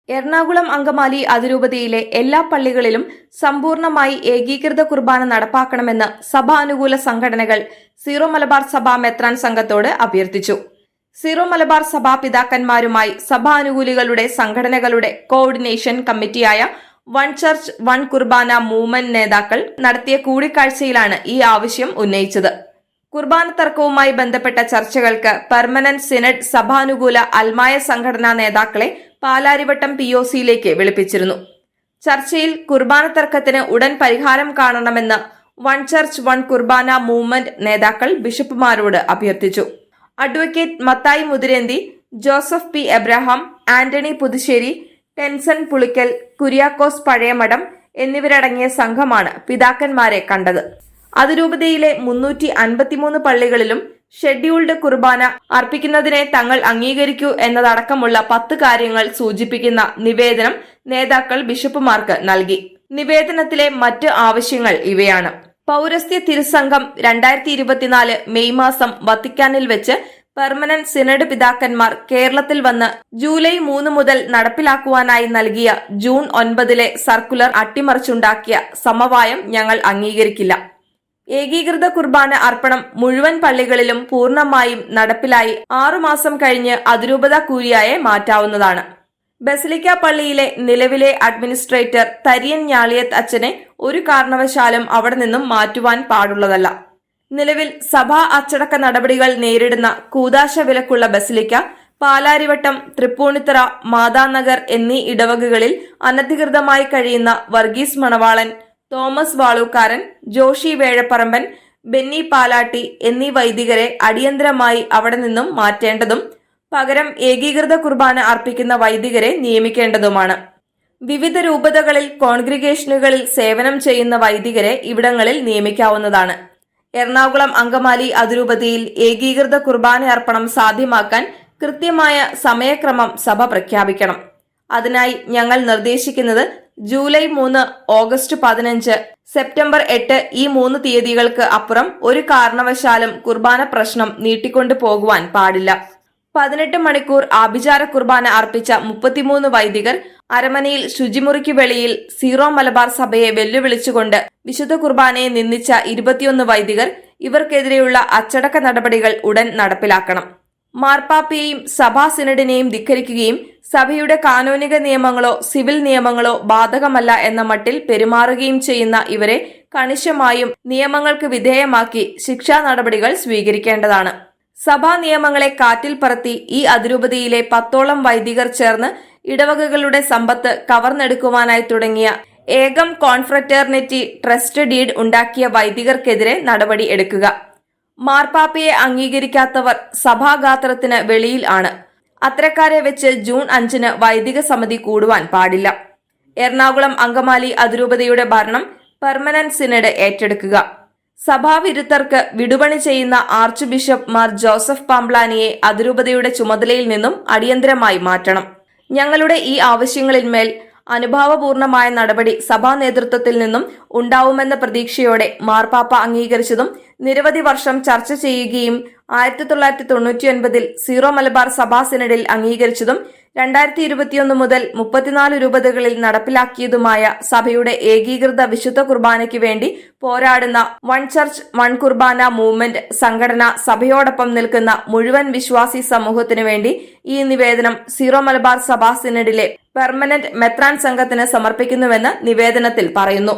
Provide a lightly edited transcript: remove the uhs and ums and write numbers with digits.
എറണാകുളം അങ്കമാലി അതിരൂപതയിലെ എല്ലാ പള്ളികളിലും സമ്പൂർണമായി ഏകീകൃത കുർബാന നടപ്പാക്കണമെന്ന് സഭാനുകൂല സംഘടനകൾ സീറോ മലബാർ സഭ മെത്രാൻ സംഘത്തോട് അഭ്യർത്ഥിച്ചു. സീറോ മലബാർ സഭാ പിതാക്കന്മാരുമായി സഭാനുകൂലികളുടെ സംഘടനകളുടെ കോർഡിനേഷൻ കമ്മിറ്റിയായ വൺ ചർച്ച് വൺ കുർബാന മൂവ്മെന്റ് നേതാക്കൾ നടത്തിയ കൂടിക്കാഴ്ചയിലാണ് ഈ ആവശ്യം ഉന്നയിച്ചത്. കുർബാന തർക്കവുമായി ബന്ധപ്പെട്ട ചർച്ചകൾക്ക് പെർമനന്റ് സിനഡ് സഭാനുകൂല അൽമായ സംഘടനാ നേതാക്കളെ പാലാരിവട്ടം POCയിലേക്ക് വിളിപ്പിച്ചിരുന്നു. ചർച്ചയിൽ കുർബാന തർക്കത്തിന് ഉടൻ പരിഹാരം കാണണമെന്ന് വൺ ചർച്ച് വൺ കുർബാന മൂവ്മെന്റ് നേതാക്കൾ ബിഷപ്പുമാരോട് അഭ്യർത്ഥിച്ചു. Advocate Mathai Muthirenthi, Joseph P. Abraham, Antony Puthussery, Tenson Pulickal, Kuriakose Pazhayamadom എന്നിവരടങ്ങിയ സംഘമാണ് പിതാക്കന്മാരെ കണ്ടത്. അതിരൂപതയിലെ 353 പള്ളികളിലും ഷെഡ്യൂൾഡ് കുർബാന അർപ്പിക്കുന്നതിനെ തങ്ങൾ അംഗീകരിക്കൂ എന്നതടക്കമുള്ള 10 കാര്യങ്ങൾ സൂചിപ്പിക്കുന്ന നിവേദനം നേതാക്കൾ ബിഷപ്പുമാർക്ക് നൽകി. നിവേദനത്തിലെ മറ്റ് ആവശ്യങ്ങൾ ഇവയാണ്. പൗരസ്ത്യ തിരുസംഘം 2024 മെയ് മാസം വത്തിക്കാനിൽ വെച്ച് പെർമനന്റ് സിനഡ് പിതാക്കന്മാർ കേരളത്തിൽ വന്ന് ജൂലൈ 3 മുതൽ നടപ്പിലാക്കുവാനായി നൽകിയ ജൂൺ 9 സർക്കുലർ അട്ടിമറിച്ചുണ്ടാക്കിയ സമവായം ഞങ്ങൾ അംഗീകരിക്കില്ല. ഏകീകൃത കുർബാന അർപ്പണം മുഴുവൻ പള്ളികളിലും പൂർണ്ണമായും നടപ്പിലായി 6 മാസം കഴിഞ്ഞ് അതിരൂപത കൂരിയായെ മാറ്റാവുന്നതാണ്. ബസിലിക്ക പള്ളിയിലെ നിലവിലെ അഡ്മിനിസ്ട്രേറ്റർ തരിയൻ ഞാളിയത്ത് അച്ഛനെ ഒരു കാരണവശാലും അവിടെ നിന്നും മാറ്റുവാൻ പാടുള്ളതല്ല. നിലവിൽ സഭാ അച്ചടക്ക നടപടികൾ നേരിടുന്ന കൂദാശ വിലക്കുള്ള ബസിലിക്ക, പാലാരിവട്ടം, തൃപ്പൂണിത്തറ, മാതാനഗർ എന്നീ ഇടവകകളിൽ അനധികൃതമായി കഴിയുന്ന വർഗീസ് മണവാളൻ, തോമസ് വാളൂക്കാരൻ, ജോഷി വേഴപ്പറമ്പൻ, ബെന്നി പാലാട്ടി എന്നീ വൈദികരെ അടിയന്തരമായി അവിടെ നിന്നും മാറ്റേണ്ടതും പകരം ഏകീകൃത കുർബാന അർപ്പിക്കുന്ന വൈദികരെ നിയമിക്കേണ്ടതുമാണ്. വിവിധ രൂപതകളിൽ കോൺഗ്രിഗേഷനുകളിൽ സേവനം ചെയ്യുന്ന വൈദികരെ ഇവിടങ്ങളിൽ നിയമിക്കാവുന്നതാണ്. എറണാകുളം അങ്കമാലി അതിരൂപതയിൽ ഏകീകൃത കുർബാന അർപ്പണം സാധ്യമാക്കാൻ കൃത്യമായ സമയക്രമം സഭ പ്രഖ്യാപിക്കണം. അതിനായി ഞങ്ങൾ നിർദ്ദേശിക്കുന്നത് ജൂലൈ 3, ഓഗസ്റ്റ് 15, സെപ്റ്റംബർ 8 ഈ 3 തീയതികൾക്ക് അപ്പുറം ഒരു കാരണവശാലും കുർബാന പ്രശ്നം നീട്ടിക്കൊണ്ടു പോകുവാൻ പാടില്ല. 18 മണിക്കൂർ ആഭിചാര കുർബാന അർപ്പിച്ച 33 വൈദികർ, അരമനയിൽ ശുചിമുറിക്ക് വെളിയിൽ സീറോ മലബാർ സഭയെ വെല്ലുവിളിച്ചുകൊണ്ട് വിശുദ്ധ കുർബാനയെ നിന്ദിച്ച 21 വൈദികർ, ഇവർക്കെതിരെയുള്ള അച്ചടക്ക നടപടികൾ ഉടൻ നടപ്പിലാക്കണം. മാർപ്പാപ്പയെയും സഭാ സിനഡിനെയും ധിക്കരിക്കുകയും സഭയുടെ കാനോനിക നിയമങ്ങളോ സിവിൽ നിയമങ്ങളോ ബാധകമല്ല എന്ന മട്ടിൽ പെരുമാറുകയും ചെയ്യുന്ന ഇവരെ കണിശമായും നിയമങ്ങൾക്ക് വിധേയമാക്കി ശിക്ഷാ നടപടികൾ സ്വീകരിക്കേണ്ടതാണ്. സഭാ നിയമങ്ങളെ കാറ്റിൽ പറത്തി ഈ അതിരൂപതയിലെ 10ഓളം വൈദികർ ചേർന്ന് ഇടവകകളുടെ സമ്പത്ത് കവർന്നെടുക്കുവാനായി തുടങ്ങിയ ഏകം കോൺഫ്രറ്റേർണിറ്റി ട്രസ്റ്റ് ഡീഡ് ഉണ്ടാക്കിയ വൈദികർക്കെതിരെ നടപടി എടുക്കുക. മാർപ്പാപ്പയെ അംഗീകരിക്കാത്തവർ സഭാഗാത്രത്തിന് വെളിയിൽ ആണ്. അത്തരക്കാരെ വെച്ച് ജൂൺ 5 വൈദിക സമിതി കൂടുവാൻ പാടില്ല. എറണാകുളം അങ്കമാലി അതിരൂപതയുടെ ഭരണം പെർമനന്റ് സിനഡ് ഏറ്റെടുക്കുക. സഭാവിരുദ്ധർക്ക് വിടുപണി ചെയ്യുന്ന ആർച്ച് ബിഷപ്പ് മാർ ജോസഫ് പാംബ്ലാനിയെ അതിരൂപതയുടെ ചുമതലയിൽ നിന്നും അടിയന്തരമായി മാറ്റണം. ഞങ്ങളുടെ ഈ ആവശ്യങ്ങളിന്മേൽ അനുഭാവപൂർണമായ നടപടി സഭാ നേതൃത്വത്തിൽ നിന്നും ഉണ്ടാവുമെന്ന പ്രതീക്ഷയോടെ മാർപ്പാപ്പ അംഗീകരിച്ചതും നിരവധി വർഷം ചർച്ച ചെയ്യുകയും 1999 സീറോ മലബാർ സഭാ സിനഡിൽ അംഗീകരിച്ചതും 2021 മുതൽ 34 രൂപതകളിൽ നടപ്പിലാക്കിയതുമായ സഭയുടെ ഏകീകൃത വിശുദ്ധ കുർബാനയ്ക്ക് വേണ്ടി പോരാടുന്ന വൺ ചർച്ച് വൺ കുർബാന മൂവ്മെന്റ് സംഘടന സഭയോടൊപ്പം നിൽക്കുന്ന മുഴുവൻ വിശ്വാസി സമൂഹത്തിനു വേണ്ടി ഈ നിവേദനം സീറോ മലബാർ സഭാ സിനഡിലെ പെർമനന്റ് മെത്രാൻ സംഘത്തിന് സമർപ്പിക്കുന്നുവെന്ന് നിവേദനത്തിൽ പറയുന്നു.